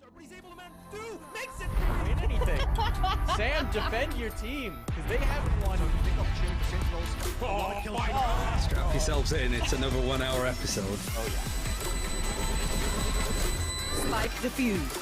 But he's able to do, makes it win anything. Sam, defend your team, because they haven't won. Strap yourselves in, it's another 1 hour episode. Oh yeah. Spike defused.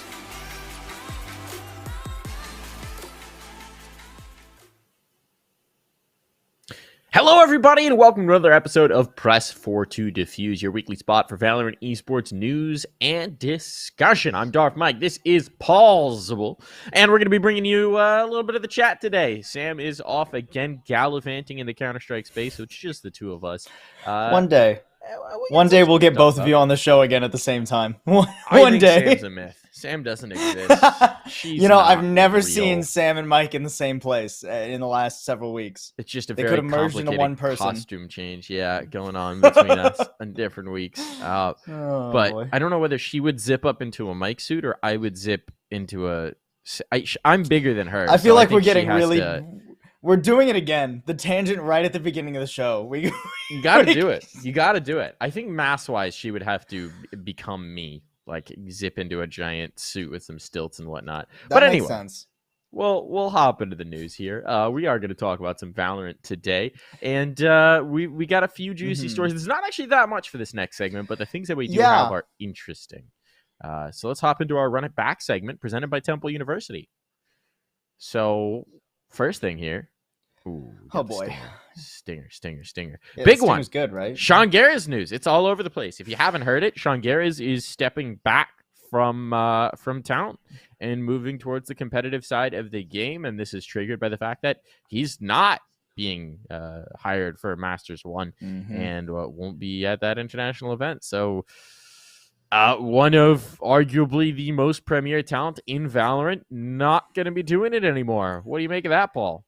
Hello, everybody, and welcome to another episode of Press 4 to Defuse, your weekly spot for Valorant esports news and discussion. I'm Darth Mike. This is Paulsable, and we're going to be bringing you a little bit of the chat today. Sam is off again, gallivanting in the Counter-Strike space, so it's just the two of us. One day we'll get both of you on the show again at the same time. One day. Sam's a myth. Sam doesn't exist. She's I've never real. seen Sam and Mike in the same place in the last several weeks. It's just a They very could have merged into one complicated person. costume change, going on between us in different weeks. Oh, But boy. I don't know whether she would zip up into a Mike suit or I would zip into a. I'm bigger than her. I feel so like think we're she getting has really. to- We're doing it again. The tangent right at the beginning of the show. You got to do it. You got to do it. I think mass-wise, she would have to become me, like zip into a giant suit with some stilts and whatnot. But makes anyway, sense. we'll hop into the news here. We are going to talk about some Valorant today, and we got a few juicy stories. There's not actually that much for this next segment, but the things that we do have are interesting. So let's hop into our Run It Back segment presented by Temple University. So first thing here. Ooh, Oh boy. Stinger. Yeah, Big this one. was good, right? Sean Gares news. It's all over the place. If you haven't heard it, Sean Gares is stepping back from town and moving towards the competitive side of the game, and this is triggered by the fact that he's not being hired for Masters 1 and won't be at that international event. So one of arguably the most premier talent in Valorant not going to be doing it anymore. What do you make of that, Paul?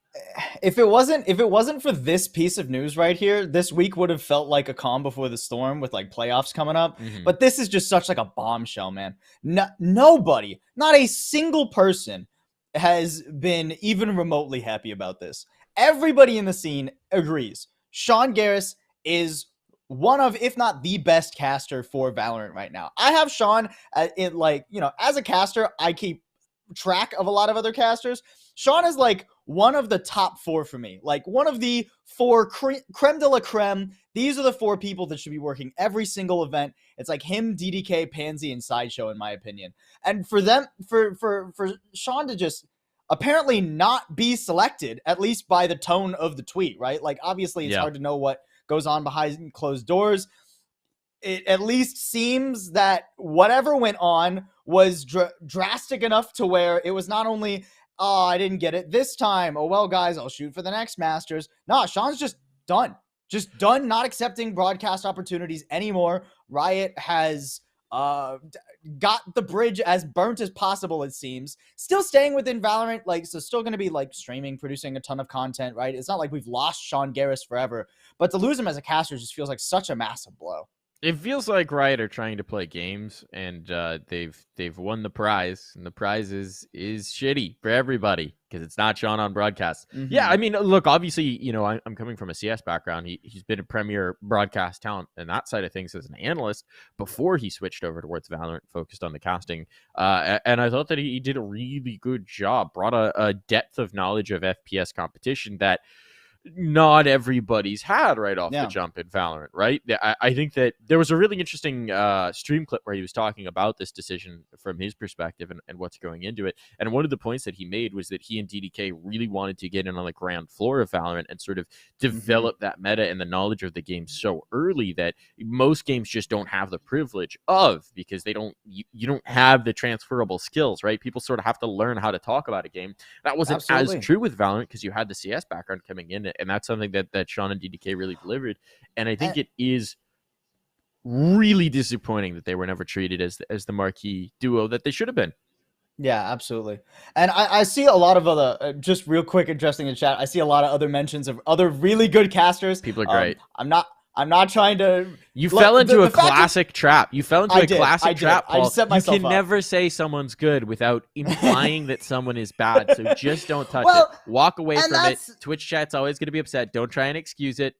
If it wasn't for this piece of news right here, this week would have felt like a calm before the storm with like playoffs coming up. But this is just such like a bombshell, man. Nobody, not a single person has been even remotely happy about this. Everybody in the scene agrees. Sean Gares is one of, if not the best caster for Valorant right now. I have Sean in like, as a caster, I keep track of a lot of other casters. Sean is like one of the top 4 for me, like one of the 4 creme de la creme. These are the 4 people that should be working every single event. It's like him, DDK, Pansy, and Sideshow, in my opinion. And for them, for Sean to just apparently not be selected, at least by the tone of the tweet, right? Like, obviously it's hard to know what goes on behind closed doors. It at least seems that whatever went on was drastic enough to where it was not only, oh, I didn't get it this time, oh, well, guys, I'll shoot for the next Masters. No, Sean's just done. Just done not accepting broadcast opportunities anymore. Riot has got the bridge as burnt as possible, it seems. Still staying within Valorant, like, so still going to be, like, streaming, producing a ton of content, right? It's not like we've lost Sean Gares forever, but to lose him as a caster just feels like such a massive blow. It feels like Riot are trying to play games, and they've won the prize, and the prize is shitty for everybody because it's not Sean on broadcast. Mm-hmm. Yeah, I mean, look, obviously, I'm coming from a CS background. He's been a premier broadcast talent and that side of things as an analyst before he switched over towards Valorant, focused on the casting. And I thought that he did a really good job, brought a depth of knowledge of FPS competition that not everybody's had right off the jump in Valorant, right? I think that there was a really interesting stream clip where he was talking about this decision from his perspective and what's going into it. And one of the points that he made was that he and DDK really wanted to get in on the ground floor of Valorant and sort of develop that meta and the knowledge of the game so early that most games just don't have the privilege of, because they don't, you don't have the transferable skills, right? People sort of have to learn how to talk about a game. That wasn't as true with Valorant because you had the CS background coming in, and that's something that Sean and DDK really delivered. And I think it is really disappointing that they were never treated as the marquee duo that they should have been. Yeah, absolutely. And I see a lot of other, just real quick addressing the chat, I see a lot of other mentions of other really good casters. People are great. I'm not trying to... You fell into a classic trap. You fell into a classic trap, Paul. I just set myself You can up. never say someone's good without implying that someone is bad. So just don't touch it. Walk away from it. Twitch chat's always going to be upset. Don't try and excuse it.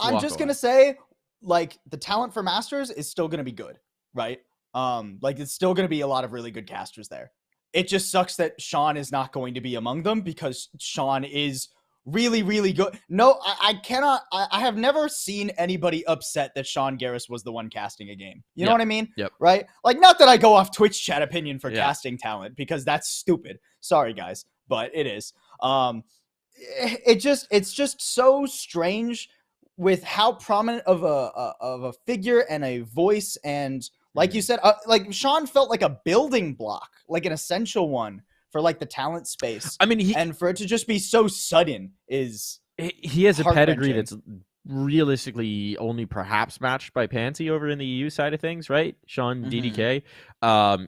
I'm just going to say, like, the talent for Masters is still going to be good, right? Like, it's still going to be a lot of really good casters there. It just sucks that Sean is not going to be among them because Sean is really, really good. No, I cannot. I have never seen anybody upset that Sean Gares was the one casting a game. You know what I mean? Yep. Right? Like, not that I go off Twitch chat opinion for casting talent, because that's stupid. Sorry, guys, but it is. It's just so strange with how prominent of a figure and a voice, and like you said, like Sean felt like a building block, like an essential one for like the talent space. I mean, and for it to just be so sudden is he has a pedigree that's realistically only perhaps matched by Pansy over in the EU side of things, right? Sean, DDK,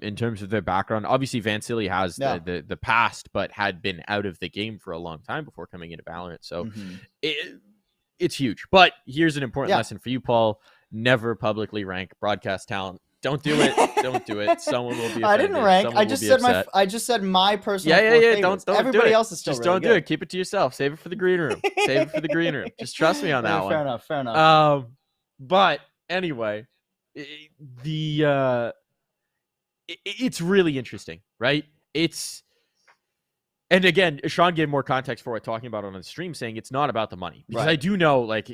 in terms of their background. Obviously, Vansili has the past, but had been out of the game for a long time before coming into Valorant. So it's huge. But here's an important lesson for you, Paul. Never publicly rank broadcast talent. Don't do it. Don't do it. Someone will be offended. I didn't rank. Someone I just said my personal. Don't Everybody do it. else is still just really don't do it. Keep it to yourself. Save it for the green room. Save it for the green room. Just trust me on that one. Fair enough. But anyway, it's really interesting, right? And again, Sean gave more context for what talking about on the stream, saying it's not about the money. Because I do know, like,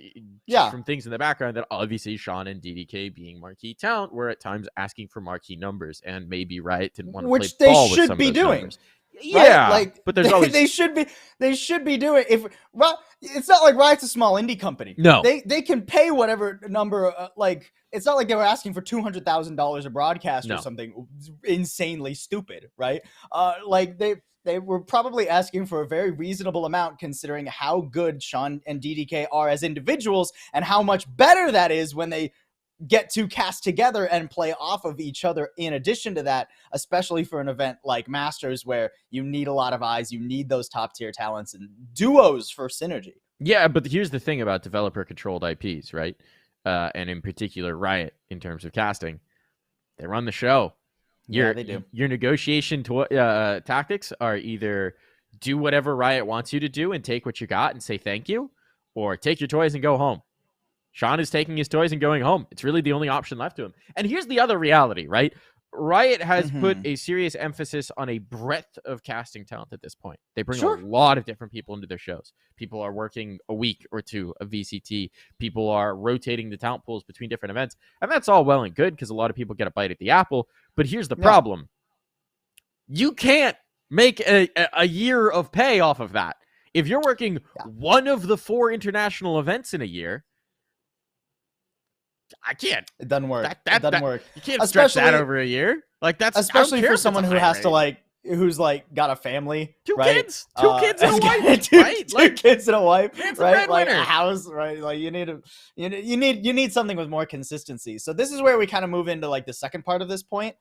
from things in the background, that obviously Sean and DDK, being marquee talent, were at times asking for marquee numbers, and maybe Riot didn't want to play ball with some of those numbers. Yeah, right? Like, but there's always they should be doing. It's not like Riot's a small indie company. No, they can pay whatever number. Like, it's not like they were asking for $200,000 a broadcast or something insanely stupid, right? Like they were probably asking for a very reasonable amount, considering how good Sean and DDK are as individuals and how much better that is when they get to cast together and play off of each other in addition to that, especially for an event like Masters where you need a lot of eyes, you need those top tier talents and duos for synergy. Yeah, but here's the thing about developer controlled IPs, right? And in particular Riot in terms of casting. They run the show. They do. Your negotiation tactics are either do whatever Riot wants you to do and take what you got and say thank you, or take your toys and go home. Sean is taking his toys and going home. It's really the only option left to him. And here's the other reality, right? Riot has put a serious emphasis on a breadth of casting talent at this point. They bring a lot of different people into their shows. People are working a week or two of VCT. People are rotating the talent pools between different events. And that's all well and good because a lot of people get a bite at the apple. But here's the problem. You can't make a year of pay off of that. If you're working one of the 4 international events in a year, I can't. It doesn't work. That doesn't work. You can't stretch that over a year. Like that's especially for someone who has to like, who's like got a family, two right? kids and a wife, right? Two kids and a wife, right? Like winner. a house, right? Like you need something with more consistency. So this is where we kind of move into like the second part of this point,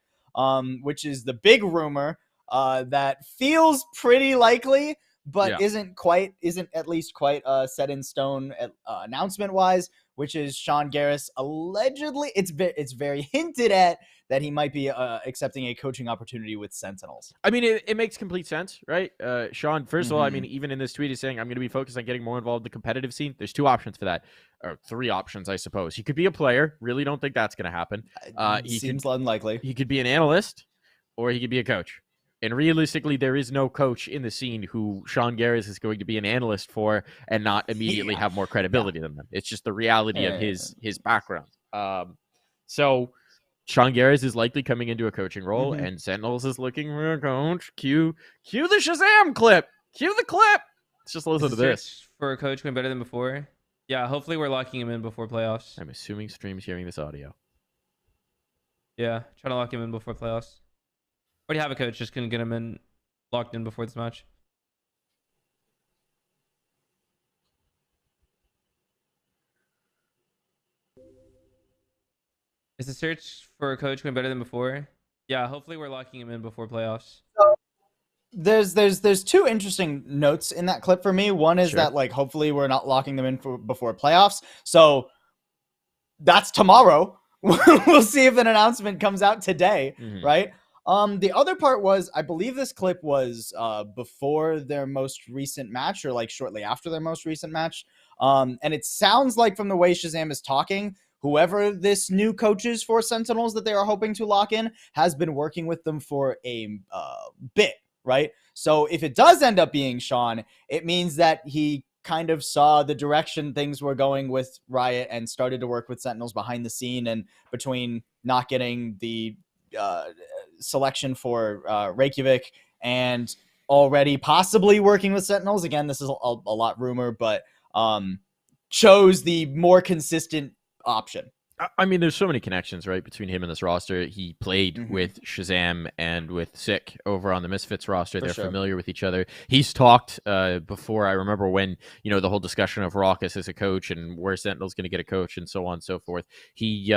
which is the big rumor that feels pretty likely, but isn't at least quite set in stone announcement wise, which is Sean Gares allegedly, it's very hinted at that he might be accepting a coaching opportunity with Sentinels. I mean, it makes complete sense, right? Sean, first of all, I mean, even in this tweet, he's saying, I'm going to be focused on getting more involved in the competitive scene. There's 2 options for that, or 3 options, I suppose. He could be a player. Really don't think that's going to happen. He seems unlikely. He could be an analyst, or he could be a coach. And realistically, there is no coach in the scene who Sean Gares is going to be an analyst for and not immediately have more credibility than them. It's just the reality of his background. So Sean Gares is likely coming into a coaching role, and Sentinels is looking for a coach. Cue the Shazam clip. Cue the clip. Let's just listen to this. For a coach going better than before. Yeah, hopefully we're locking him in before playoffs. I'm assuming Stream's hearing this audio. Yeah, trying to lock him in before playoffs. Already have a coach, just couldn't get him in locked in before this match. Is the search for a coach going better than before? Yeah, hopefully we're locking him in before playoffs. There's 2 interesting notes in that clip for me. One is that like hopefully we're not locking them in before playoffs. So that's tomorrow. We'll see if an announcement comes out today, right? The other part was, I believe this clip was before their most recent match or like shortly after their most recent match. And it sounds like from the way Shazam is talking, whoever this new coach is for Sentinels that they are hoping to lock in has been working with them for a bit, right? So if it does end up being Sean, it means that he kind of saw the direction things were going with Riot and started to work with Sentinels behind the scene, and between not getting the selection for Reykjavik and already possibly working with Sentinels. Again, this is a lot rumor, but chose the more consistent option. I mean, there's so many connections, right, between him and this roster. He played with Shazam and with Sick over on the Misfits roster. They're familiar with each other. He's talked before. I remember when, the whole discussion of Raucus as a coach and where Sentinel's going to get a coach and so on and so forth. He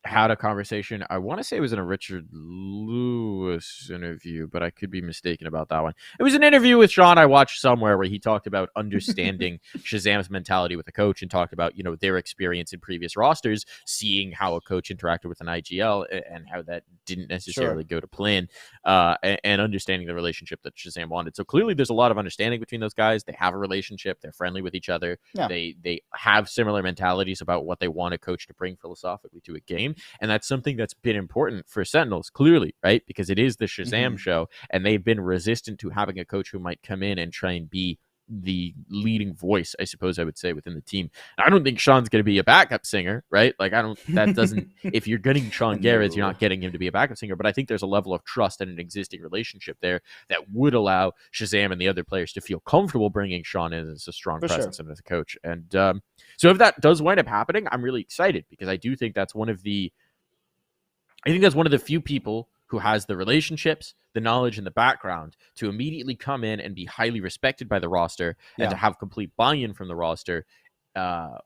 had a conversation. I want to say it was in a Richard Lewis interview, but I could be mistaken about that one. It was an interview with Sean I watched somewhere where he talked about understanding Shazam's mentality with a coach and talked about, their experience in previous rosters, seeing how a coach interacted with an IGL and how that didn't necessarily go to plan, and understanding the relationship that Shazam wanted. So clearly there's a lot of understanding between those guys. They have a relationship. They're friendly with each other. Yeah. They have similar mentalities about what they want a coach to bring philosophically to a game. And that's something that's been important for Sentinels, clearly, right? Because it is the Shazam show, and they've been resistant to having a coach who might come in and try and be the leading voice, I suppose I would say, within the team. I don't think Sean's going to be a backup singer, right? Like, if you're getting Sean Gares, you're not getting him to be a backup singer, but I think there's a level of trust and an existing relationship there that would allow Shazam and the other players to feel comfortable bringing Sean in as a strong presence and as a coach. And so if that does wind up happening, I'm really excited because I do think that's one of the few people who has the relationships, the knowledge, and the background to immediately come in and be highly respected by the roster and to have complete buy-in from the roster,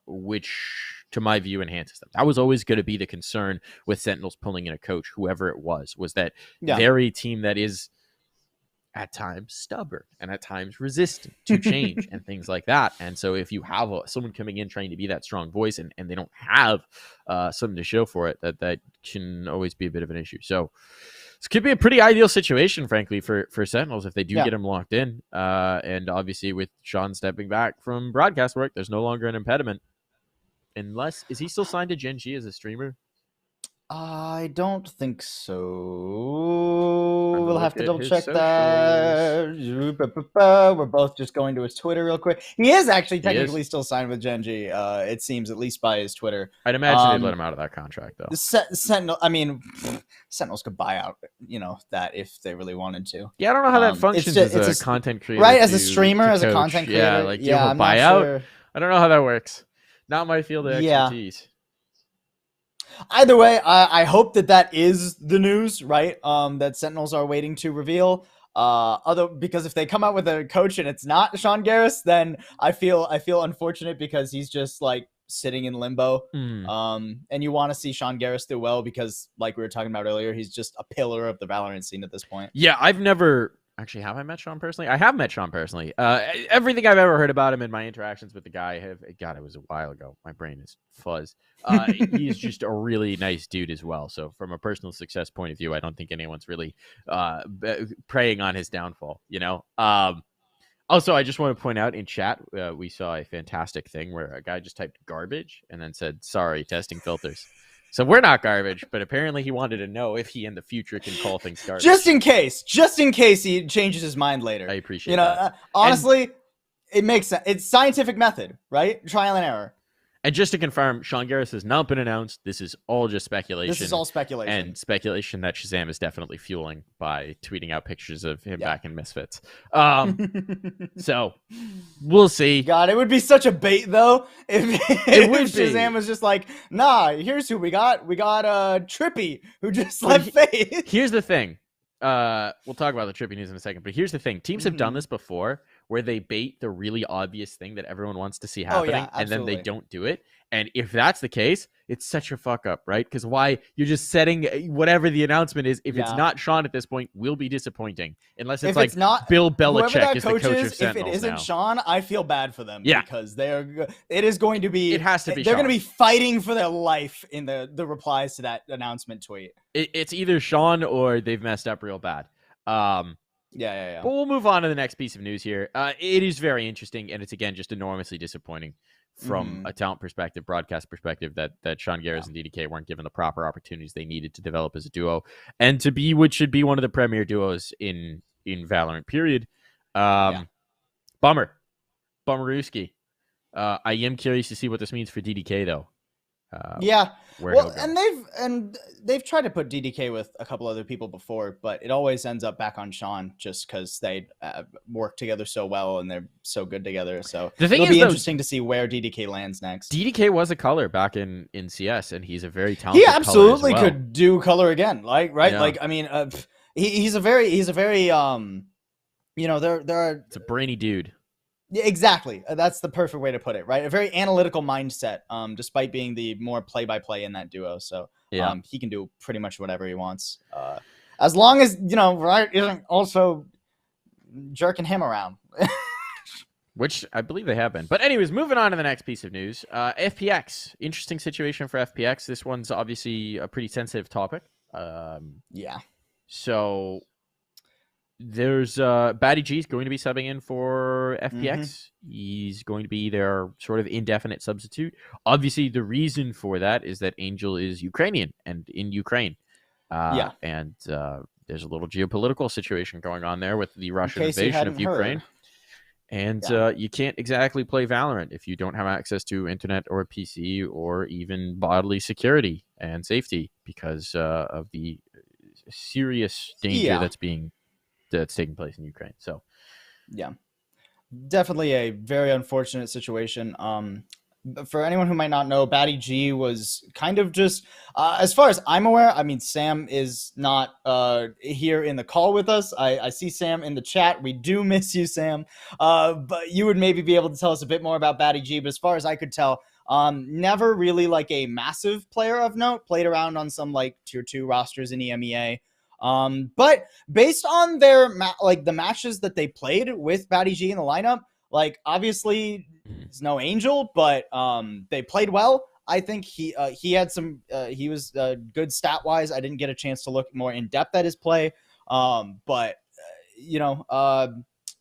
which, to my view, enhances them. That was always going to be the concern with Sentinels pulling in a coach, whoever it was that they're a team that is at times stubborn and at times resistant to change and things like that. And so if you have someone coming in trying to be that strong voice and they don't have something to show for it, that can always be a bit of an issue. So this could be a pretty ideal situation, frankly, for Sentinels if they do get him locked in. And obviously with Sean stepping back from broadcast work, there's no longer an impediment. unless is he still signed to Gen G as a streamer? I don't think so. I'm We'll have look to at double his check socials. that. We're both just going to his Twitter real quick. He is actually He is? technically still signed with Gen G. It seems, at least by his Twitter. I'd imagine they'd let him out of that contract though. The Sentinel. I mean, Sentinels could buy out, that if they really wanted to. Yeah, I don't know how that it's functions just- as it's a a- content creator, Right, as a to streamer, as a coach. content Yeah, creator. like give him a I'm not buyout. sure. I don't know how that works. Not my field of Yeah. expertise. Either way, I hope that is the news, right? That Sentinels are waiting to reveal. Because if they come out with a coach and it's not Sean Gares, then I feel unfortunate because he's just like sitting in limbo. And you want to see Sean Gares do well because, like we were talking about earlier, he's just a pillar of the Valorant scene at this point. Yeah, I've never actually have I met Sean personally? I have met Sean personally. Everything I've ever heard about him and my interactions with the guy God, it was a while ago. My brain is fuzz. He's just a really nice dude as well. So from a personal success point of view, I don't think anyone's really preying on his downfall, Also, I just want to point out in chat, we saw a fantastic thing where a guy just typed garbage and then said, sorry, testing filters. So we're not garbage, but apparently he wanted to know if he in the future can call things garbage. Just in case he changes his mind later. I appreciate that. Honestly, it makes sense. It's scientific method, right? Trial and error. And just to confirm, Sean Gares has not been announced. This is all just speculation. This is all speculation. And speculation that Shazam is definitely fueling by tweeting out pictures of him back in Misfits. So we'll see. God, it would be such a bait though if Shazam be. was just like, nah, here's who we got. We got Trippy, who just left Faze. Here's the thing. We'll talk about the Trippy news in a second, but here's the thing. Teams have done this before where they bait the really obvious thing that everyone wants to see happening, and then they don't do it. And if that's the case, it's such a fuck up, right? Because why? You're just setting whatever the announcement is. If it's not Sean at this point, will be disappointing. Unless it's like not Bill Belichick is the coach of Sentinels if it isn't now. Sean, I feel bad for them. Yeah. Because it is going to be. It has to be They're Sean. going to be fighting for their life in the replies to that announcement tweet. It's either Sean or they've messed up real bad. Yeah. But we'll move on to the next piece of news here. It is very interesting, and it's, again, just enormously disappointing from a talent perspective, broadcast perspective, that Sean Gares and DDK weren't given the proper opportunities they needed to develop as a duo and to be what should be one of the premier duos in Valorant, period. Bummerooski. I am curious to see what this means for DDK, though. Well, and they've tried to put DDK with a couple other people before, but it always ends up back on Sean just because they work together so well and they're so good together. So it'll be interesting to see where DDK lands next. DDK was a color back in CS, and he's a very talented. He absolutely color as well. could do color again, right? Yeah. Like, I mean, he's a very there are. It's a brainy dude. Yeah, exactly. That's the perfect way to put it, right? A very analytical mindset, despite being the more play-by-play in that duo. So he can do pretty much whatever he wants. As long as, Riot isn't also jerking him around. Which I believe they have been. But anyways, moving on to the next piece of news. FPX. Interesting situation for FPX. This one's obviously a pretty sensitive topic. So there's Batty G is going to be subbing in for FPX. He's going to be their sort of indefinite substitute. Obviously, the reason for that is that Angel is Ukrainian and in Ukraine. And there's a little geopolitical situation going on there with the Russian invasion of Ukraine. And you can't exactly play Valorant if you don't have access to internet or a PC or even bodily security and safety because of the serious danger that's taking place in Ukraine. So definitely a very unfortunate situation. For anyone who might not know, Batty G was kind of just as far as I'm aware, I mean, Sam is not here in the call with us. I see Sam in the chat. We do miss you, Sam, but you would maybe be able to tell us a bit more about Batty G. But as far as I could tell, never really like a massive player of note, played around on some like tier 2 rosters in EMEA. But based on their the matches that they played with Batty G in the lineup, like obviously it's no Angel, but they played well. I think he had some he was good stat wise. I didn't get a chance to look more in depth at his play, but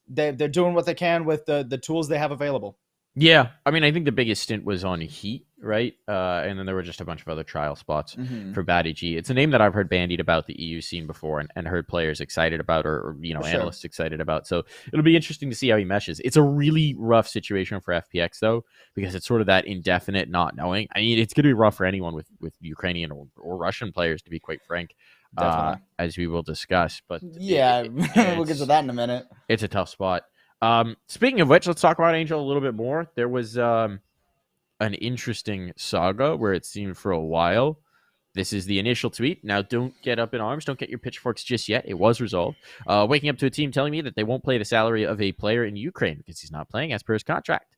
they're doing what they can with the tools they have available. Yeah, I mean, I think the biggest stint was on Heat, right? And then there were just a bunch of other trial spots for Batty G. It's a name that I've heard bandied about the EU scene before, and heard players excited about, or analysts excited about. So it'll be interesting to see how he meshes. It's a really rough situation for FPX though, because it's sort of that indefinite not knowing. I mean, it's going to be rough for anyone with Ukrainian or Russian players, to be quite frank. As we will discuss, but yeah, we'll get to that in a minute. It's a tough spot. Speaking of which, let's talk about Angel a little bit more. There was an interesting saga where it seemed for a while. This is the initial tweet. Now, don't get up in arms. Don't get your pitchforks just yet. It was resolved. Waking up to a team telling me that they won't pay the salary of a player in Ukraine because he's not playing as per his contract,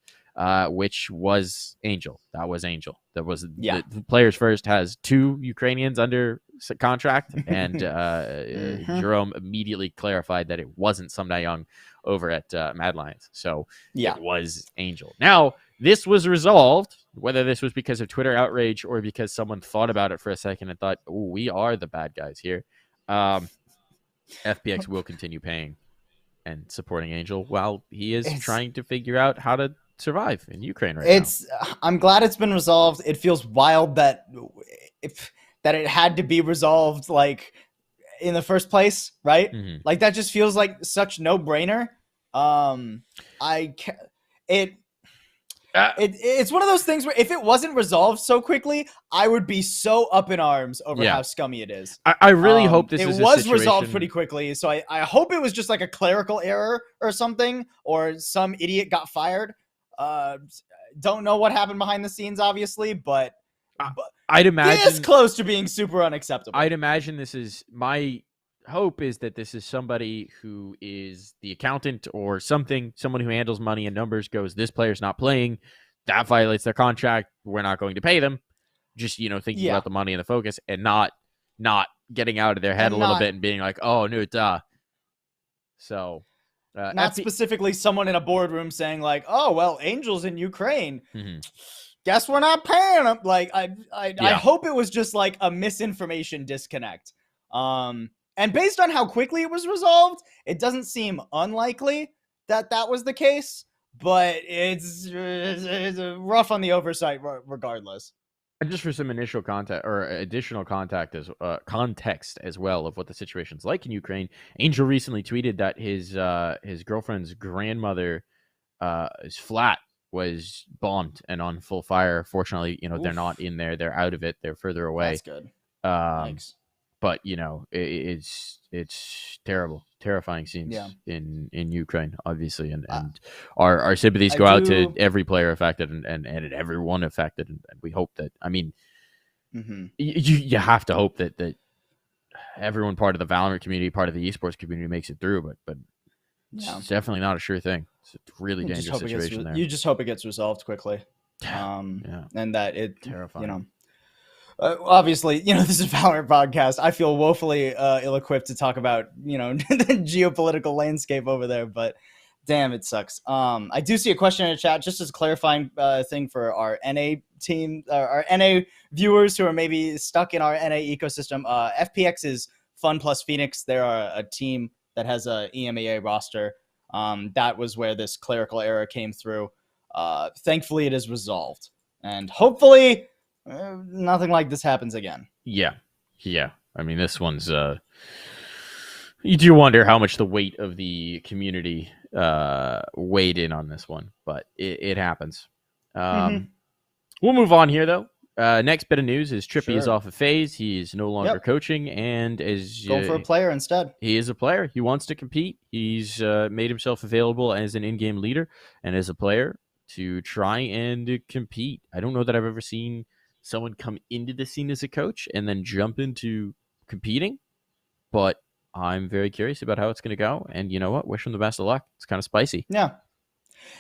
which was Angel. That was Angel. That was the Players First has 2 Ukrainians under contract, and Jerome immediately clarified that it wasn't Sum Young over at Mad Lions. So it was Angel. Now, this was resolved, whether this was because of Twitter outrage or because someone thought about it for a second and thought, oh, we are the bad guys here. FPX will continue paying and supporting Angel while he is trying to figure out how to survive in Ukraine right now. I'm glad it's been resolved. It feels wild that it had to be resolved like in the first place, right? Like that just feels like such no-brainer. It's one of those things where if it wasn't resolved so quickly, I would be so up in arms over how scummy it is. I really hope this is it was resolved pretty quickly, so I hope it was just like a clerical error or something, or some idiot got fired. Don't know what happened behind the scenes, obviously, but I'd imagine this close to being super unacceptable. I'd imagine this is my hope is that this is somebody who is the accountant or someone who handles money and numbers goes, this player's not playing, that violates their contract, we're not going to pay them. Just, thinking about the money and the focus, and not getting out of their head a little bit and being like, oh, no, duh. So not specifically someone in a boardroom saying like, oh, well, Angel's in Ukraine. Guess we're not paying them. Like, I hope it was just like a misinformation disconnect. And based on how quickly it was resolved, it doesn't seem unlikely that was the case, but it's rough on the oversight regardless. And just for some initial context or additional context as well of what the situation's like in Ukraine, Angel recently tweeted that his girlfriend's grandmother's flat was bombed and on full fire. Fortunately, they're not in there; they're out of it. They're further away. That's good. Thanks. But it's terrifying scenes in Ukraine, obviously, and our sympathies go out to every player affected and everyone affected, and we hope that. I mean, you have to hope that everyone part of the Valorant community, part of the esports community, makes it through. But it's definitely not a sure thing. It's a really dangerous situation there. You just hope it gets resolved quickly, and that it terrifying. Obviously, this is a Valorant podcast. I feel woefully ill-equipped to talk about, the geopolitical landscape over there, but damn, it sucks. I do see a question in the chat, just as a clarifying thing for our NA team, our NA viewers who are maybe stuck in our NA ecosystem. FPX is Fun plus Phoenix. They're a team that has a EMEA roster. That was where this clerical error came through. Thankfully, it is resolved, and hopefully nothing like this happens again. Yeah. I mean, this one's you do wonder how much the weight of the community weighed in on this one, but it happens. We'll move on here though. Next bit of news is Trippy is off of Faze. He's no longer coaching and is go for a player instead. He is a player. He wants to compete. He's made himself available as an in-game leader and as a player to try and compete. I don't know that I've ever seen someone come into the scene as a coach and then jump into competing, but I'm very curious about how it's going to go. And you know what? Wish him the best of luck. It's kind of spicy. Yeah.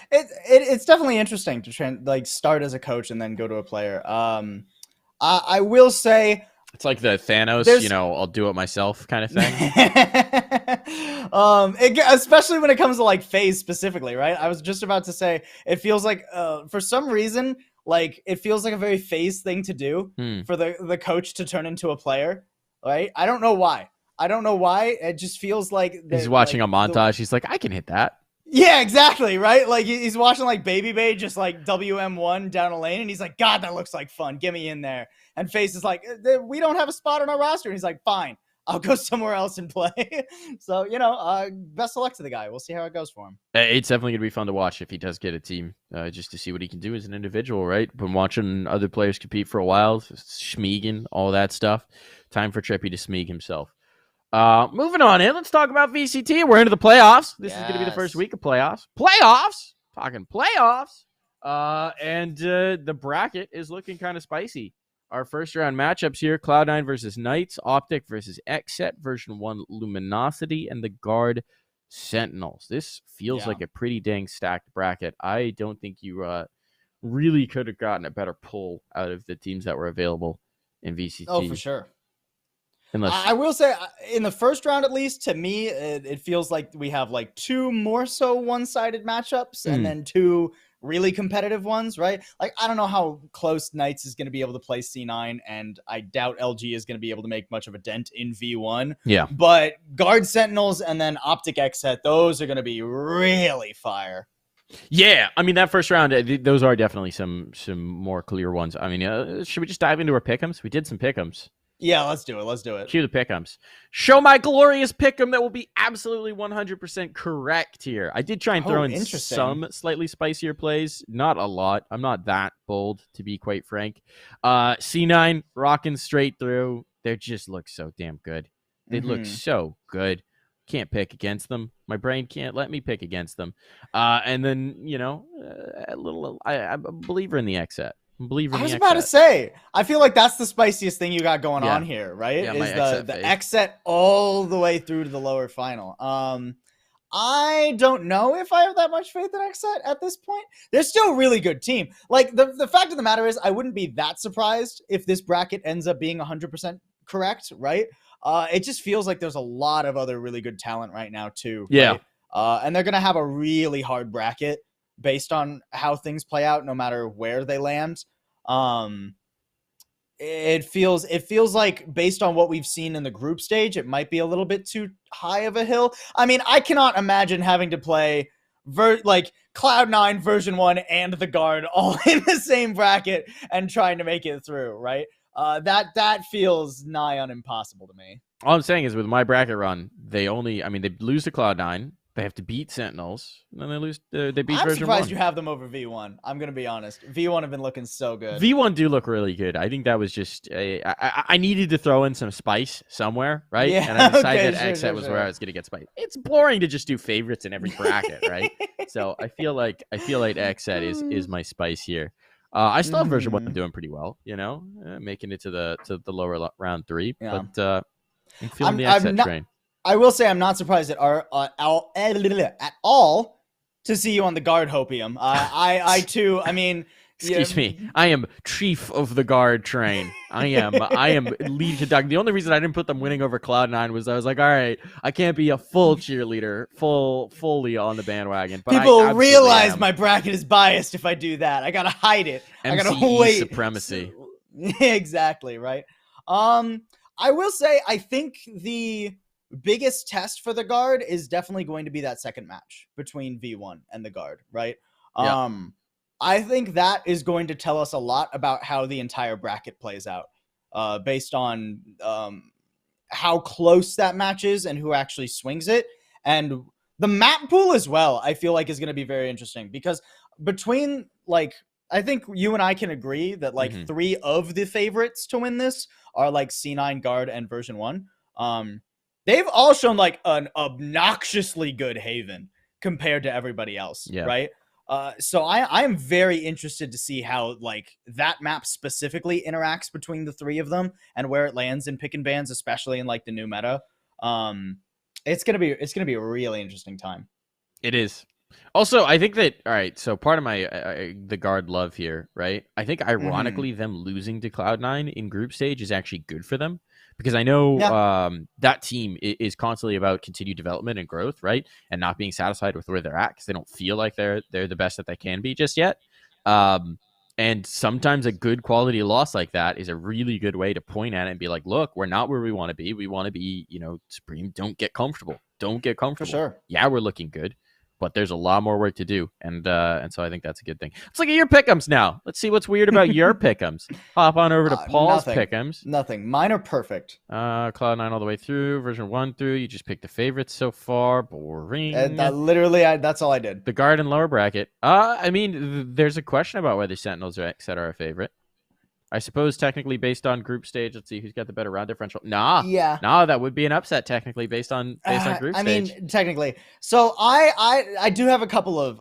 It's definitely interesting to start as a coach and then go to a player. I will say it's like the Thanos, I'll do it myself kind of thing. Especially when it comes to like Faze specifically, right? I was just about to say it feels like for some reason, like it feels like a very Faze thing to do for the coach to turn into a player, right? I don't know why. It just feels like he's watching a montage. He's like, I can hit that. Yeah, exactly, right? Like he's watching like Baby Bay just like WM1 down a lane, and he's like, God, that looks like fun. Get me in there. And Faze is like, we don't have a spot on our roster. And he's like, fine, I'll go somewhere else and play. So, best of luck to the guy. We'll see how it goes for him. It's definitely going to be fun to watch if he does get a team, just to see what he can do as an individual, right? Been watching other players compete for a while, Schmeeging, all that stuff. Time for Trippy to Schmeeg himself. Moving on in, let's talk about VCT. We're into the playoffs. This is going to be the first week of playoffs. Talking playoffs. And the bracket is looking kind of spicy. Our first round matchups here: Cloud9 versus Knights, Optic versus XSET, version 1 Luminosity, and the Guard Sentinels. This feels like a pretty dang stacked bracket. I don't think you really could have gotten a better pull out of the teams that were available in VCT. Oh, for sure. Unless... I will say, in the first round at least, to me, it feels like we have like two more so one-sided matchups and then two really competitive ones, right? Like, I don't know how close Knights is going to be able to play C9, and I doubt LG is going to be able to make much of a dent in V1. Yeah. But Guard Sentinels and then Optic XSET, those are going to be really fire. Yeah, I mean, that first round, those are definitely some more clear ones. I mean, should we just dive into our pick'ems? We did some pick'ems. Yeah, let's do it. Cue the pick'ems. Show my glorious pick'em that will be absolutely 100% correct here. I did try and throw in some slightly spicier plays. Not a lot. I'm not that bold, to be quite frank. C9 rocking straight through. They just look so damn good. They look so good. Can't pick against them. My brain can't let me pick against them. And then, I'm a believer in the XSET. I was about to say, I feel like that's the spiciest thing you got going on here, right? Yeah, is the XSET all the way through to the lower final. I don't know if I have that much faith in XSET at this point. They're still a really good team. Like, the fact of the matter is, I wouldn't be that surprised if this bracket ends up being 100% correct, right? It just feels like there's a lot of other really good talent right now, too. Yeah. Right? And they're going to have a really hard bracket based on how things play out, no matter where they land. It feels like, based on what we've seen in the group stage, it might be a little bit too high of a hill. I mean, I cannot imagine having to play Cloud9 version 1 and the Guard all in the same bracket and trying to make it through, right? That feels nigh on impossible to me. All I'm saying is, with my bracket run, they lose to Cloud9. They have to beat Sentinels, and then they lose. They beat version 1. I'm surprised you have them over V1. I'm gonna be honest. V1 have been looking so good. V1 do look really good. I think that was just I needed to throw in some spice somewhere, right? Yeah, and I decided that XSET was where I was gonna get spice. It's boring to just do favorites in every bracket, right? So I feel like XSET is my spice here. I still have version 1 doing pretty well, making it to the lower round 3. Yeah. But I'm feeling the XSET train. I will say I'm not surprised at all to see you on the Guard Hopium. I too, I mean... Excuse me. I am chief of the Guard train. I am lead conductor. The only reason I didn't put them winning over Cloud9 was I was like, all right, I can't be a full cheerleader, fully on the bandwagon. But people realize my bracket is biased if I do that. I gotta hide it. I gotta wait. Supremacy. Exactly, right? I will say, I think the biggest test for the Guard is definitely going to be that second match between V1 and the Guard, right? Yeah. I think that is going to tell us a lot about how the entire bracket plays out, based on how close that match is and who actually swings it. And the map pool as well, I feel like, is going to be very interesting, because between, I think you and I can agree that 3 of the favorites to win this are C9, Guard, and version 1. They've all shown an obnoxiously good Haven compared to everybody else, right? So I am very interested to see how that map specifically interacts between the 3 of them and where it lands in pick and bans, especially in the new meta. It's gonna be a really interesting time. It is. Also, I think that, all right, so part of my the Guard love here, right? I think ironically them losing to Cloud9 in group stage is actually good for them, because I know that team is constantly about continued development and growth, right? And not being satisfied with where they're at, because they don't feel like they're the best that they can be just yet. And sometimes a good quality loss like that is a really good way to point at it and be like, look, we're not where we want to be. We want to be, Supreme. Don't get comfortable. Don't get comfortable. For sure. Yeah, we're looking good. but there's a lot more work to do, and so I think that's a good thing. Let's look at your pick'ems now. Let's see what's weird about your pick'ems. Hop on over to Paul's pick'ems. Nothing. Mine are perfect. Cloud9 all the way through, version 1 through. You just picked the favorites so far. Boring. Literally, that's all I did. The guard and lower bracket. I mean, there's a question about whether Sentinels are set are a favorite. I suppose technically based on group stage. Let's see who's got the better round differential. Nah, that would be an upset technically based on group stage. I mean, technically. So I do have a couple of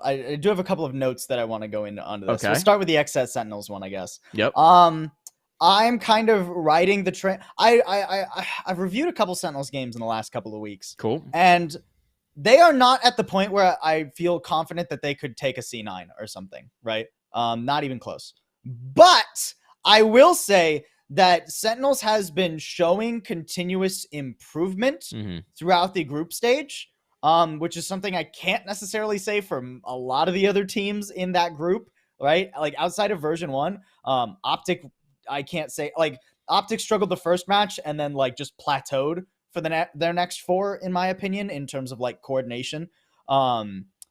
notes that I want to go onto this. Okay. We'll start with the XS Sentinels one, I guess. Yep. I'm kind of riding the train. I've reviewed a couple Sentinels games in the last couple of weeks. Cool. And they are not at the point where I feel confident that they could take a C9 or something, right? Not even close. But I will say that Sentinels has been showing continuous improvement throughout the group stage, which is something I can't necessarily say for a lot of the other teams in that group, right? Like outside of version 1, Optic, I can't say, like Optic struggled the first match and then like just plateaued for their next 4, in my opinion, in terms of like coordination.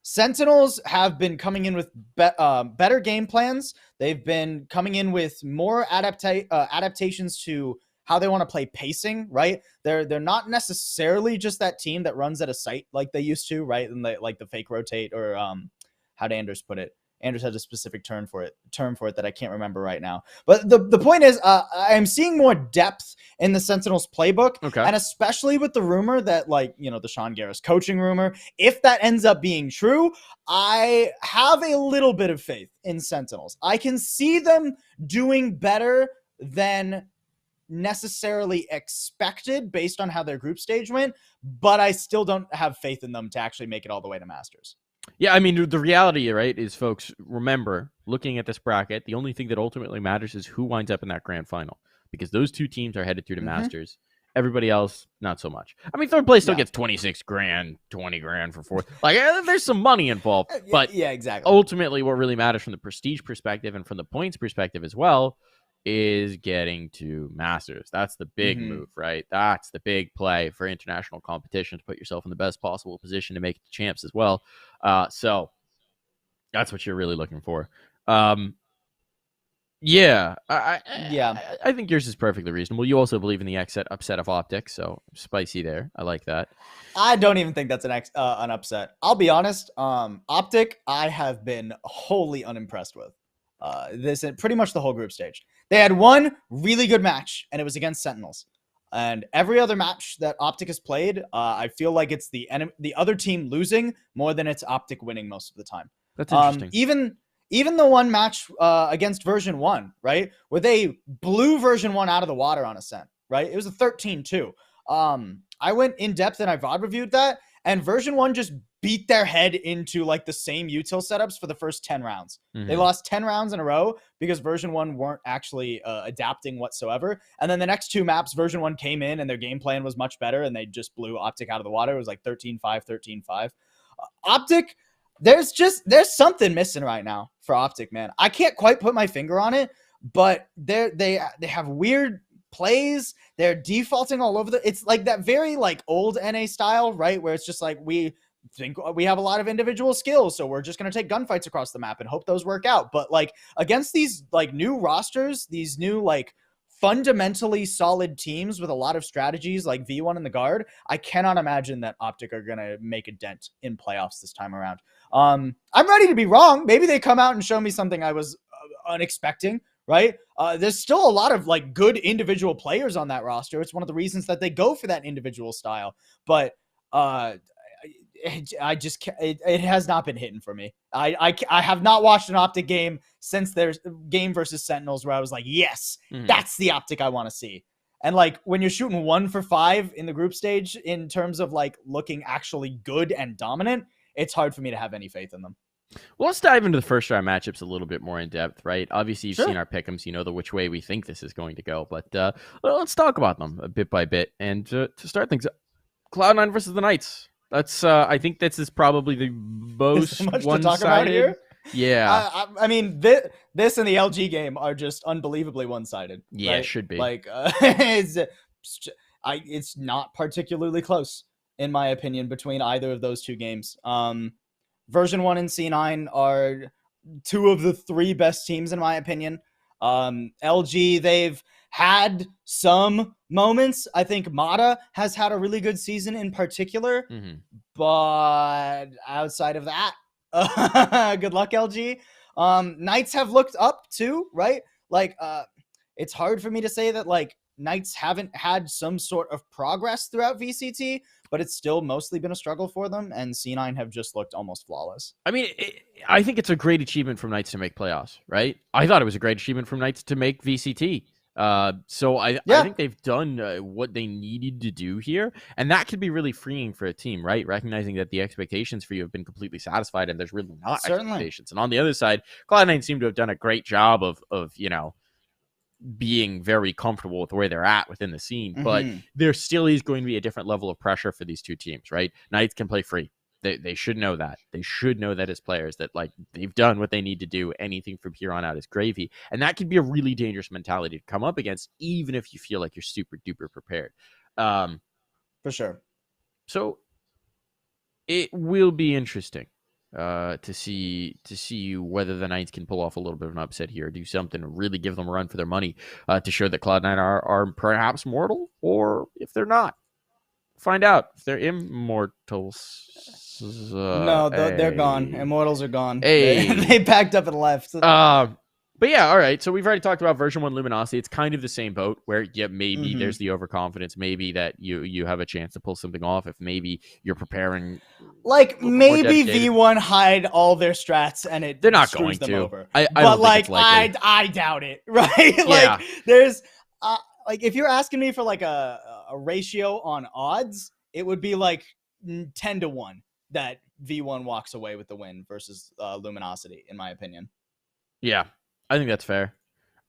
Sentinels have been coming in with better game plans. They've been coming in with more adaptations to how they want to play pacing, right? They're not necessarily just that team that runs at a site like they used to, right? And they like the fake rotate, or how did Anders put it? Anders has a specific term for it that I can't remember right now. But the point is, I'm seeing more depth in the Sentinels playbook, and especially with the rumor that, like, you know, the Sean Gares coaching rumor, if that ends up being true, I have a little bit of faith in Sentinels. I can see them doing better than necessarily expected based on how their group stage went, but I still don't have faith in them to actually make it all the way to Masters. Yeah, I mean, the reality, right, is, folks, remember, looking at this bracket, the only thing that ultimately matters is who winds up in that grand final, because those two teams are headed through to Masters. Everybody else, not so much. I mean, third place still gets 26 grand, 20 grand for fourth. Like, there's some money involved, but yeah, exactly. Ultimately, what really matters from the prestige perspective and from the points perspective as well is getting to Masters. That's the big move, right? That's the big play for international competition, to put yourself in the best possible position to make it to champs as well. So that's what you're really looking for. I think yours is perfectly reasonable. You also believe in the upset of Optic, so spicy there. I like that. I don't even think that's an upset. I'll be honest. Optic, I have been wholly unimpressed with. This and pretty much the whole group stage. They had one really good match, and it was against Sentinels. And every other match that Optic has played, I feel like it's the other team losing more than it's Optic winning most of the time. That's interesting. Even the one match against version 1, right, where they blew version 1 out of the water on Ascent, right? It was a 13-2. I went in depth and I VOD reviewed that, and version 1 just beat their head into like the same util setups for the first 10 rounds. They lost 10 rounds in a row because version 1 weren't actually adapting whatsoever. And then the next 2 maps, version 1 came in and their game plan was much better, and they just blew Optic out of the water. It was like 13-5, 13-5. Optic, there's something missing right now for Optic, man. I can't quite put my finger on it, but they have weird plays. They're defaulting all over it's like that very like old NA style, right? Where it's just like, we think we have a lot of individual skills, so we're just going to take gunfights across the map and hope those work out. But like against these like new rosters, these new like fundamentally solid teams with a lot of strategies like V1 and the Guard, I cannot imagine that Optic are going to make a dent in playoffs this time around. I'm ready to be wrong. Maybe they come out and show me something I was unexpecting, right? There's still a lot of like good individual players on that roster. It's one of the reasons that they go for that individual style. But it has not been hitting for me. I have not watched an Optic game since their game versus Sentinels where I was like, yes, that's the Optic I want to see. And like when you're shooting 1 for 5 in the group stage in terms of like looking actually good and dominant, it's hard for me to have any faith in them. Well, let's dive into the first round matchups a little bit more in depth, right? Obviously, you've seen our pick'ems. You know which way we think this is going to go. But let's talk about them a bit by bit. And to start things, Cloud9 versus the Knights. That's I think this is probably the most one-sided here. Yeah, I mean this and the LG game are just unbelievably one-sided. Yeah, right? It should be. Like it's not particularly close in my opinion between either of those two games. Version 1 and C9 are two of the three best teams in my opinion. LG, they've had some moments. I think Mata has had a really good season in particular, but outside of that, good luck, LG. Knights have looked up too, right? Like, it's hard for me to say that like Knights haven't had some sort of progress throughout VCT, but it's still mostly been a struggle for them, and C9 have just looked almost flawless. I mean, I think it's a great achievement from Knights to make playoffs, right? I thought it was a great achievement from Knights to make VCT. So I think they've done what they needed to do here, and that could be really freeing for a team, right? Recognizing that the expectations for you have been completely satisfied, and there's really not expectations. And on the other side, Cloud9 seem to have done a great job of being very comfortable with where they're at within the scene, but there still is going to be a different level of pressure for these two teams, right? Knights can play free. They should know that. They should know that as players that like they've done what they need to do. Anything from here on out is gravy. And that can be a really dangerous mentality to come up against, even if you feel like you're super duper prepared. For sure. So it will be interesting to see whether the Knights can pull off a little bit of an upset here, do something to really give them a run for their money, to show that Cloud9 are perhaps mortal, or if they're not. Find out if they're immortals. No, they're gone. Immortals are gone. Hey. They packed up and left. But yeah, all right. So we've already talked about version 1 Luminosity. It's kind of the same boat where, yeah, maybe there's the overconfidence. Maybe that you have a chance to pull something off if maybe you're preparing. Like, maybe V1 hide all their strats and they're not screws going them to. over. I but don't like, think it's likely. I doubt it, right? Like, there's like, if you're asking me for like a ratio on odds, it would be like 10-1 that V1 walks away with the win versus Luminosity, in my opinion. Yeah, I think that's fair.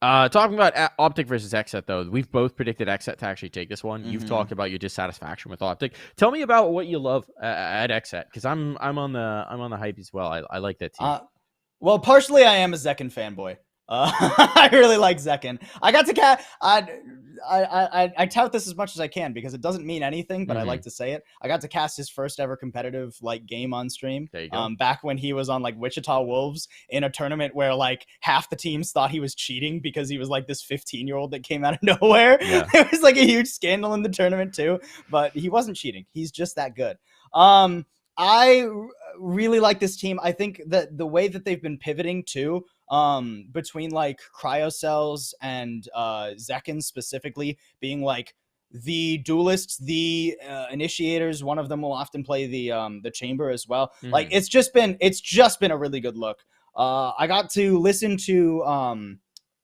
Talking about Optic versus Xset, though, we've both predicted Xset to actually take this one. You've talked about your dissatisfaction with Optic. Tell me about what you love at Xset, because I'm on the hype as well. I like that team. Well, partially I am a Zekken fanboy. I really like Zekken. I got to I tout this as much as I can because it doesn't mean anything, but I like to say it. I got to cast his first ever competitive like game on stream. There you go. Back when he was on like Wichita Wolves in a tournament where like half the teams thought he was cheating because he was like this 15-year-old that came out of nowhere. Yeah. It was like a huge scandal in the tournament too, but he wasn't cheating. He's just that good. I really like this team. I think that the way that they've been pivoting too, between like Cryocells and Zekken specifically being like the duelists, the initiators. One of them will often play the chamber as well. Like it's just been a really good look. I got to listen to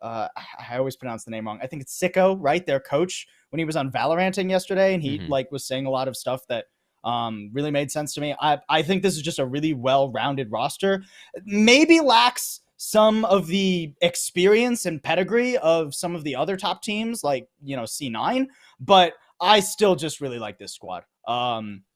I always pronounce the name wrong. I think it's Sicko, right? Their coach, when he was on Valoranting yesterday, and he like was saying a lot of stuff that really made sense to me. I think this is just a really well-rounded roster. Maybe lacks some of the experience and pedigree of some of the other top teams, like, you know, C9, but I still just really like this squad.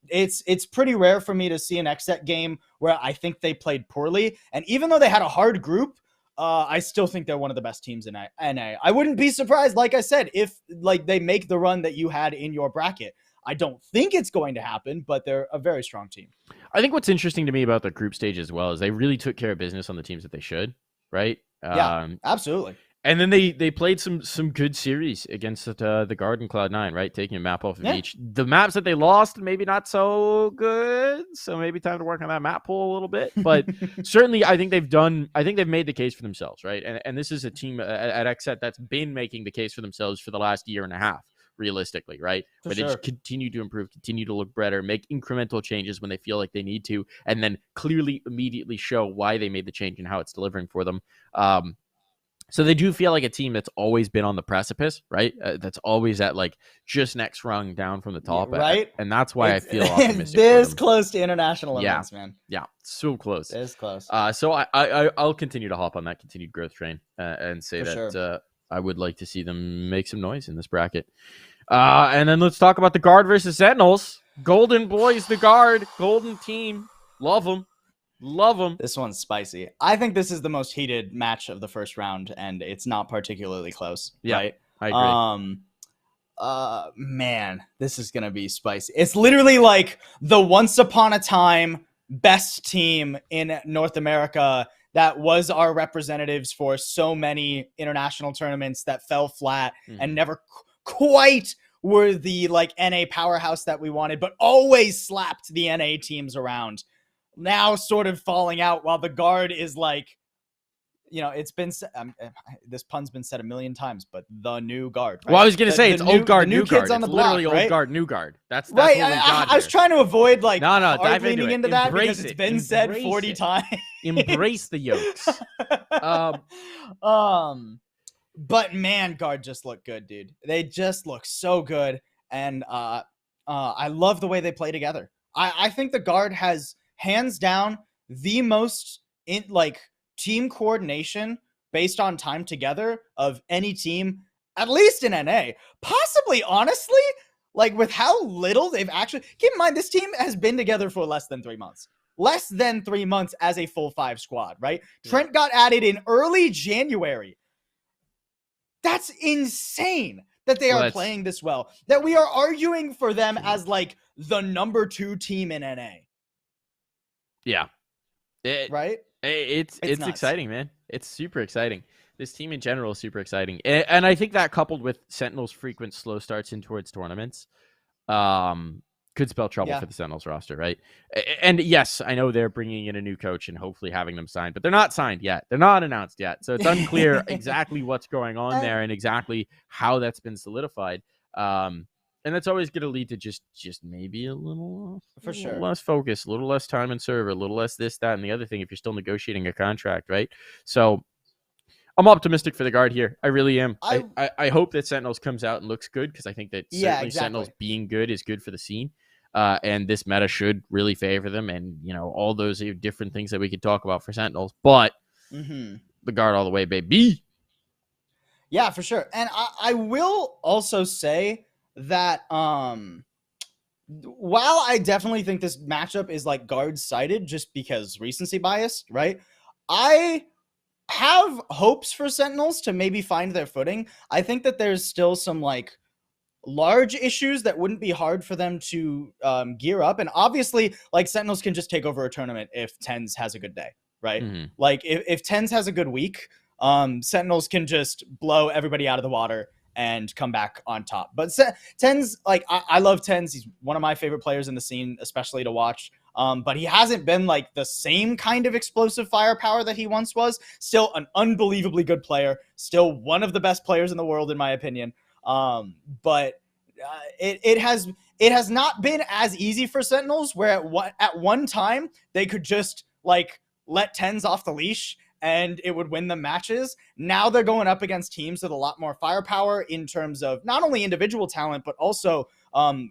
It's pretty rare for me to see an Xset game where I think they played poorly, and even though they had a hard group, I still think they're one of the best teams in NA. I wouldn't be surprised, like I said, if like they make the run that you had in your bracket. I don't think it's going to happen, but they're a very strong team. I think what's interesting to me about the group stage as well is they really took care of business on the teams that they should, right? Yeah, absolutely. And then they played some good series against the Guard and Cloud9, right? Taking a map off of each. The maps that they lost, maybe not so good. So maybe time to work on that map pool a little bit. But certainly I think they've made the case for themselves, right? And this is a team at Xset that's been making the case for themselves for the last year and a half. Realistically, right? Where they just continue to improve, continue to look better, make incremental changes when they feel like they need to, and then clearly immediately show why they made the change and how it's delivering for them. So they do feel like a team that's always been on the precipice, right? That's always at like just next rung down from the top, right? And that's why I feel optimistic. This close to international events, man. Yeah, so close. This close. So I'll continue to hop on that continued growth train and say For that I would like to see them make some noise in this bracket. And then let's talk about the Guard versus Sentinels. Golden boys, the Guard, golden team. Love them. Love them. This one's spicy. I think this is the most heated match of the first round, and it's not particularly close. Yeah, right? I agree. Man, this is gonna be spicy. It's literally like the Once Upon a Time best team in North America that was our representatives for so many international tournaments that fell flat and never quite were the like NA powerhouse that we wanted, but always slapped the NA teams around. Now sort of falling out while the guard is like, you know, it's been this pun's been said a million times, but the new guard. Right? Well, I was gonna say it's old guard, new guard. Kids on the it's block, literally right? old guard, new guard. That's right. what we got I was trying to avoid like dive leaning into that because it's been said 40 times. Embrace the yokes. But man, guard just look good, dude. They just look so good, and I love the way they play together. I think the guard has hands down the most in like team coordination based on time together of any team, at least in NA. Possibly, honestly, like with how little they've actually... Keep in mind, this team has been together for less than 3 months. Less than 3 months as a full 5 squad, right? Yeah. Trent got added in early January. That's insane that they are playing this well. That we are arguing for them as like the number 2 team in NA. Yeah. Right? It's exciting, man. It's super exciting. This team in general is super exciting. And I think that coupled with Sentinel's frequent slow starts in towards tournaments could spell trouble for the Sentinels roster, right? And yes, I know they're bringing in a new coach and hopefully having them signed, but they're not signed yet. They're not announced yet. So it's unclear exactly what's going on there and exactly how that's been solidified. And that's always going to lead to just maybe a little less focus, a little less time in server, a little less this, that, and the other thing if you're still negotiating a contract, right? So I'm optimistic for the guard here. I really am. I hope that Sentinels comes out and looks good because I think that certainly Sentinels being good is good for the scene. And this meta should really favor them and, you know, all those different things that we could talk about for Sentinels. But the guard all the way, baby. Yeah, for sure. And I will also say that while I definitely think this matchup is like guard sided just because recency bias, right? I have hopes for Sentinels to maybe find their footing. I think that there's still some like large issues that wouldn't be hard for them to gear up. And obviously, like Sentinels can just take over a tournament if Tens has a good day, right? Like if Tens has a good week, Sentinels can just blow everybody out of the water and come back on top. But Tens, like I love Tens. He's one of my favorite players in the scene, especially to watch. But he hasn't been like the same kind of explosive firepower that he once was. Still an unbelievably good player. Still one of the best players in the world, in my opinion. But it has not been as easy for Sentinels, where at one time they could just like let Tens off the leash and it would win them matches. Now they're going up against teams with a lot more firepower in terms of not only individual talent, but also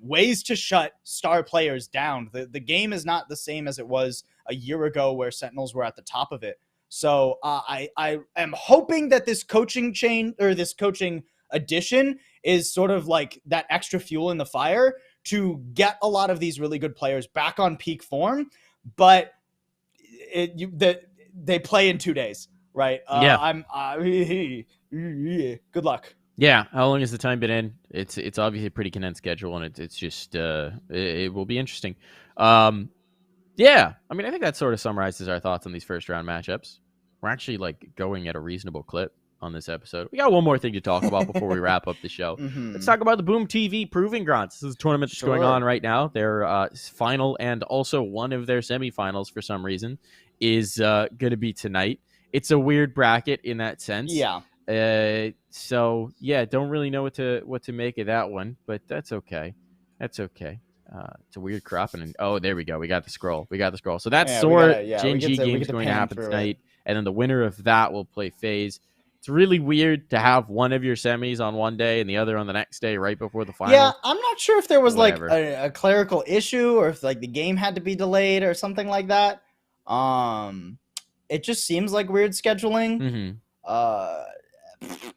ways to shut star players down. The game is not the same as it was a year ago where Sentinels were at the top of it. So I am hoping that this coaching change or this coaching addition is sort of like that extra fuel in the fire to get a lot of these really good players back on peak form. But they play in 2 days, right? Good luck. Yeah, how long has the time been in? It's obviously a pretty condensed schedule, and it's just it will be interesting. Yeah, I mean, I think that sort of summarizes our thoughts on these first round matchups. We're actually like going at a reasonable clip on this episode. We got one more thing to talk about before we wrap up the show. Let's talk about the BoomTV Proving Grounds. This is a tournament that's going on right now. Their final and also one of their semifinals for some reason is going to be tonight. It's a weird bracket in that sense. Yeah. So yeah, don't really know what to make of that one, but that's okay. That's okay. It's a weird crop, and oh, there we go. We got the scroll. So that's Gen G game is going to happen tonight, and then the winner of that will play Faze. It's really weird to have one of your semis on one day and the other on the next day, right before the final. Yeah, I'm not sure if there was like a clerical issue or if like the game had to be delayed or something like that. It just seems like weird scheduling.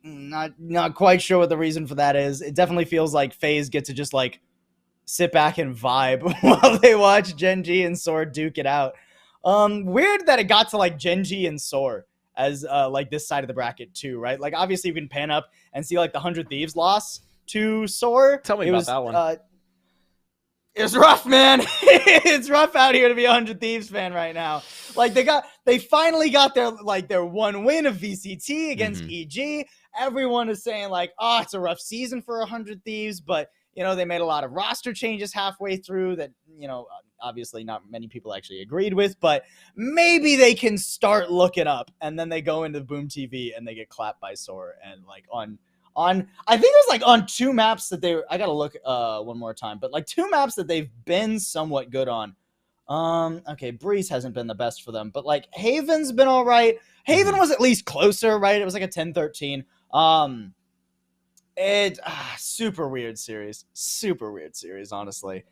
Not quite sure what the reason for that is. It definitely feels like FaZe get to just like sit back and vibe while they watch Gen G and Soar duke it out. Weird that it got to like Gen G and Soar as like this side of the bracket too, right? Like obviously you can pan up and see like the 100 Thieves loss to Soar. Tell me about that one. It's rough, man. It's rough out here to be a 100 Thieves fan right now. Like they finally got their one win of VCT against EG. Everyone is saying like, oh, it's a rough season for 100 Thieves, but they made a lot of roster changes halfway through that, obviously not many people actually agreed with, but maybe they can start looking up. And then they go into BoomTV and they get clapped by Soar. And like on I think it was like on 2 maps that I gotta look one more time, but like 2 maps that they've been somewhat good on. Okay, Breeze hasn't been the best for them, but like Haven's been all right. Haven was at least closer, right? It was like a 10-13. Super weird series, honestly.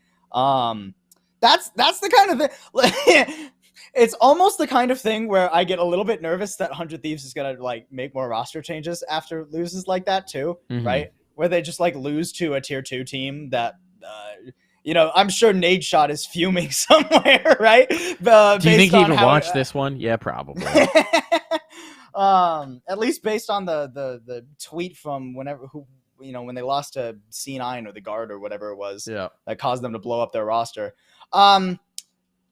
That's the kind of thing. It's almost the kind of thing where I get a little bit nervous that 100 Thieves is gonna like make more roster changes after loses like that too, right? Where they just like lose to a tier 2 team that I'm sure Nade Shot is fuming somewhere, right? Do you think he even watched this one? Yeah, probably. At least based on the tweet from when they lost to C9 or the Guard or whatever it was, that caused them to blow up their roster.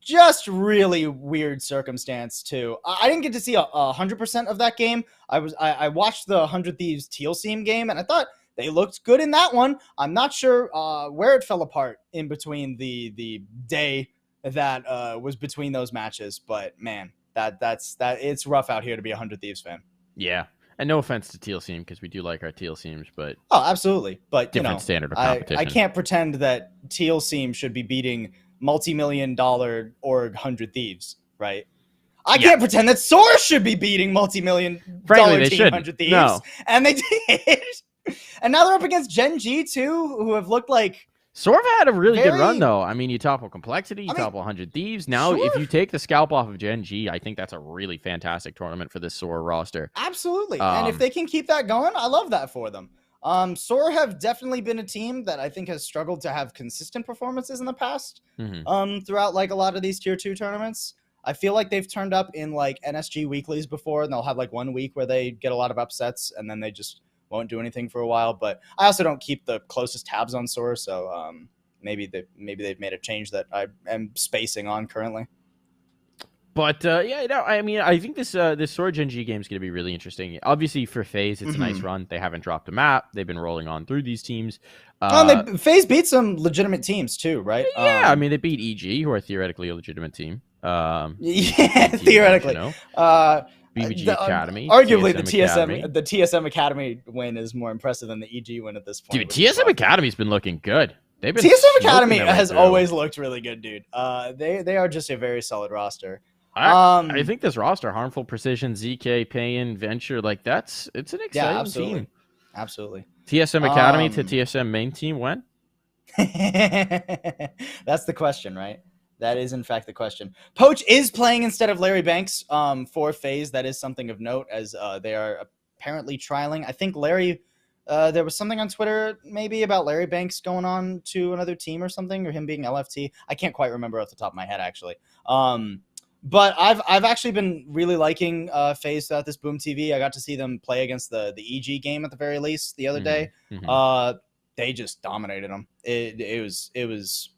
Just really weird circumstance too. I didn't get to see 100% of that game. I watched the 100 Thieves Teal Seam game, and I thought they looked good in that one. I'm not sure where it fell apart in between the day that was between those matches, but man, that's it's rough out here to be a 100 Thieves fan. Yeah. And no offense to Teal Seam, because we do like our Teal Seams, but oh, absolutely. But different standard of competition. I can't pretend that Teal Seam should be beating multi-million-dollar org 100 Thieves, right? I can't pretend that Soar should be beating multi-million-dollar team 100 Thieves. No. And they did. And now they're up against Gen G too, who have looked like Soar had a really good run, though. I mean, you topple Complexity, you topple 100 Thieves. Now, if you take the scalp off of Gen G, I think that's a really fantastic tournament for this Soar roster. Absolutely. And if they can keep that going, I love that for them. Soar have definitely been a team that I think has struggled to have consistent performances in the past throughout like a lot of these tier 2 tournaments. I feel like they've turned up in like NSG weeklies before, and they'll have like 1 week where they get a lot of upsets, and then they just won't do anything for a while. But I also don't keep the closest tabs on Soar, so maybe they've made a change that I am spacing on currently. But I mean, I think this Soar Gen G game is going to be really interesting. Obviously, for Faze, it's a nice run. They haven't dropped a map. They've been rolling on through these teams. Faze beat some legitimate teams too, right? Yeah, I mean, they beat EG, who are theoretically a legitimate team. Yeah, theoretically. BBG Academy. Arguably, the TSM Academy win is more impressive than the EG win at this point. Dude, TSM Academy's been looking good. They've been TSM Academy has always looked really good, dude. They are just a very solid roster. I think this roster, Harmful Precision, ZK, Payin, Venture, like it's an exciting team. Absolutely. TSM Academy to TSM main team when? That's the question, right? That is in fact the question. Poach is playing instead of Larry Banks for Faze. That is something of note, as they are apparently trialing. I think Larry, there was something on Twitter maybe about Larry Banks going on to another team or something, or him being LFT. I can't quite remember off the top of my head, actually. But I've actually been really liking Faze throughout this BoomTV. I got to see them play against the EG game at the very least the other day. They just dominated them. It was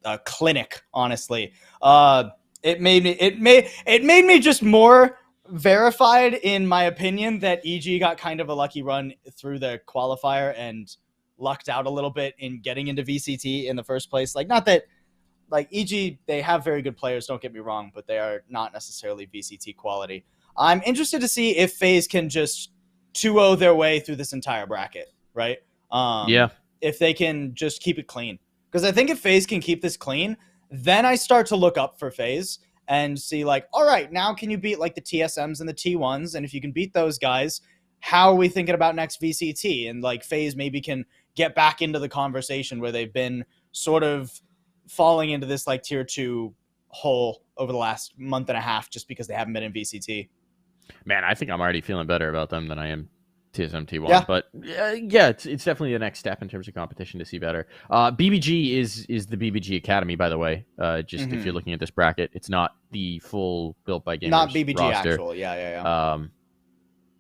a clinic, honestly. It made me just more verified in my opinion that EG got kind of a lucky run through the qualifier and lucked out a little bit in getting into VCT in the first place. Like, not that like EG, they have very good players, don't get me wrong, but they are not necessarily VCT quality. I'm interested to see if FaZe can just 2-0 their way through this entire bracket, right? If they can just keep it clean. Because I think if FaZe can keep this clean, then I start to look up for FaZe and see like, all right, now can you beat like the TSMs and the T1s? And if you can beat those guys, how are we thinking about next VCT? And like FaZe maybe can get back into the conversation where they've been sort of falling into this like tier 2 hole over the last month and a half just because they haven't been in VCT. Man, I think I'm already feeling better about them than I am TSM T1. Yeah. But it's definitely the next step in terms of competition to see better. BBG is the BBG Academy, by the way. Just if you're looking at this bracket, it's not the full built by gamers not BBG roster. Actual. Yeah.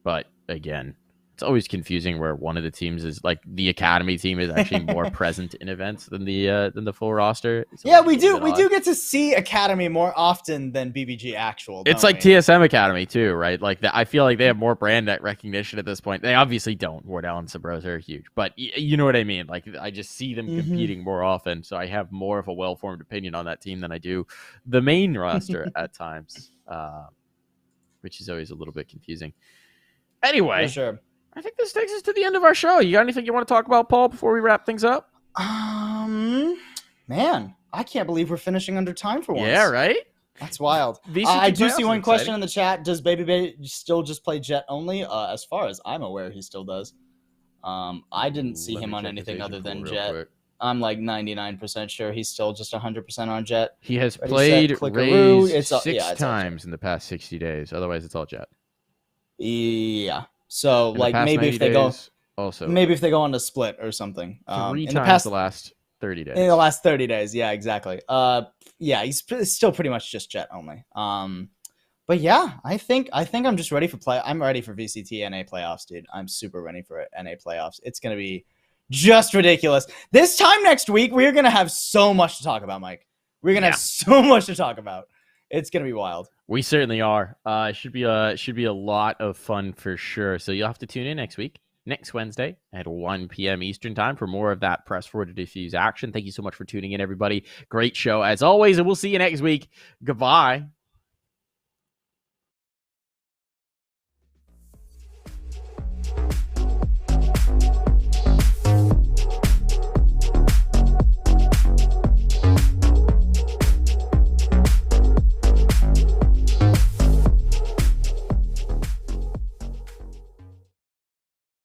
But again, It's always confusing where one of the teams is like the academy team is actually more present in events than the full roster. It's Yeah, always we a do. little We bit do odd. get to see Academy more often than BBG actual. It's don't like we? TSM Academy too, right? Like I feel like they have more brand recognition at this point. They obviously don't. Wardell and Sabros are huge, but you know what I mean. Like I just see them competing more often, so I have more of a well-formed opinion on that team than I do the main roster at times, which is always a little bit confusing. Anyway, For sure. I think this takes us to the end of our show. You got anything you want to talk about, Paul, before we wrap things up? Man, I can't believe we're finishing under time for once. Yeah, right? That's wild. VCT I do playoffs see are one question exciting. in the chat. Does Baby Bay still just play Jet only? As far as I'm aware, he still does. I didn't see Let him me on check his anything agent other than pool real Jet. quick. I'm like 99% sure he's still just 100% on Jet. He has Ready, played set, clickaroo. Raze It's all- six yeah, it's all Jet. times in the past 60 days. Otherwise, it's all Jet. Yeah. So In the like past maybe 90 if they go, days, also maybe if they go on a split or something. three in times the past the last 30 days. in the last 30 days, yeah, exactly. Yeah, he's still pretty much just Jet only. But yeah, I think I'm just ready for play. I'm ready for VCT NA playoffs, dude. I'm super ready for NA playoffs. It's gonna be just ridiculous. This time next week, we're gonna have so much to talk about, Mike. We're gonna have so much to talk about. It's gonna be wild. We certainly are. It should be a lot of fun for sure. So you'll have to tune in next Wednesday at 1 p.m. Eastern time for more of that press forward to Defuse action. Thank you so much for tuning in, everybody. Great show as always, and we'll see you next week. Goodbye.